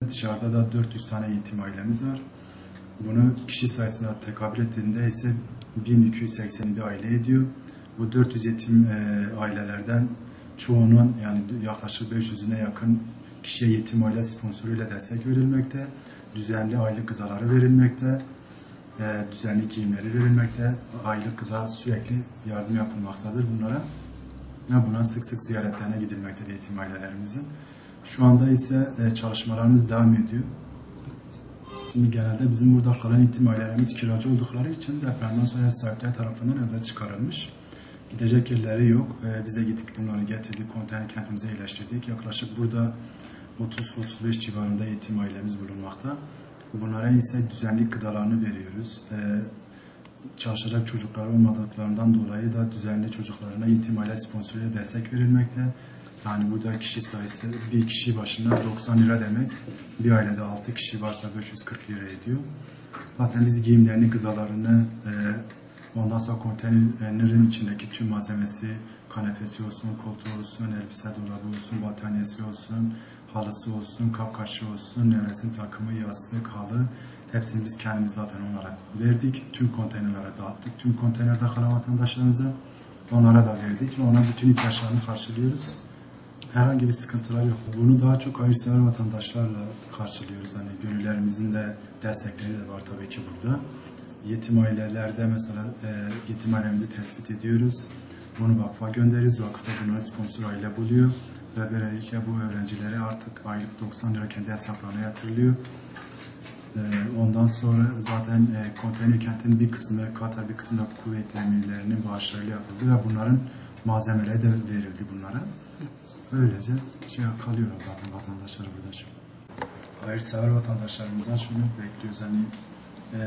Dışarıda da 400 tane yetim ailemiz var. Bunu kişi sayısına tekabül ettiğinde ise 1287 aile ediyor. Bu 400 yetim ailelerden çoğunun, yani yaklaşık 500'üne yakın kişiye yetim aile sponsoruyla destek verilmekte. Düzenli aylık gıdaları verilmekte. Düzenli giyimleri verilmekte. Aylık gıda sürekli yardım yapılmaktadır bunlara. Ve buna sık sık ziyaretlerine gidilmektedir yetim ailelerimizin. Şu anda ise çalışmalarımız devam ediyor. Şimdi genelde bizim burada kalan yetim ailelerimiz kiracı oldukları için depremden sonra ev sahipleri tarafından evden çıkarılmış. Gidecek yerleri yok. Bize gittik, bunları getirdik, konteyner kentimize yerleştirdik. Yaklaşık burada 30-35 civarında yetim ailemiz bulunmakta. Bunlara ise düzenli gıdalarını veriyoruz. Çalışacak çocukları olmadıklarından dolayı da düzenli çocuklarına yetim aile sponsoruyla destek verilmekte. Yani burada kişi sayısı bir kişi başına 90 lira demek. Bir ailede 6 kişi varsa 540 lira ediyor. Zaten biz giyimlerini, gıdalarını, ondan sonra konteynerin içindeki tüm malzemesi, kanepesi olsun, koltuğu olsun, elbise dolabı olsun, battaniyesi olsun, halısı olsun, kapkaşı olsun, nevresim takımı, yastık, halı, hepsini biz kendimiz zaten onlara verdik. Tüm konteynerlere dağıttık. Tüm konteynerde kalan vatandaşlarımıza onlara da verdik ve ona bütün ihtiyaçlarını karşılıyoruz. Herhangi bir sıkıntılar yok. Bunu daha çok hayırsever vatandaşlarla karşılıyoruz. Hani gönüllerimizin de destekleri de var tabii ki burada. Yetim ailelerde mesela yetim ailemizi tespit ediyoruz. Bunu vakfa gönderiyoruz. Vakıfta bunları sponsor aile buluyor. Ve böylelikle bu öğrencilere artık aylık 90 lira kendi hesaplarına yatırılıyor. Ondan sonra zaten konteyner kentin bir kısmı, Katar bir kısmı da kuvvet emirlerinin bağışlarıyla yapıldı ve bunların malzemeleri de verildi bunlara. Böylece kalıyor zaten vatandaşlar burada. Hayırsever vatandaşlarımızdan şunu bekliyoruz. Hani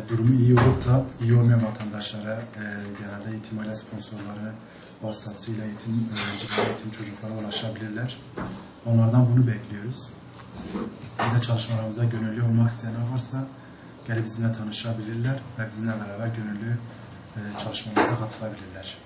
durumu iyi olup da iyi olmayan vatandaşlara genelde yetim aile sponsorları vasıtasıyla yetim öğrencilere, yetim çocuklara ulaşabilirler. Onlardan bunu bekliyoruz. Bir de çalışmalarımıza gönüllü olmak isteyenler varsa gelip bizimle tanışabilirler ve bizimle beraber gönüllü çalışmalarımıza katılabilirler.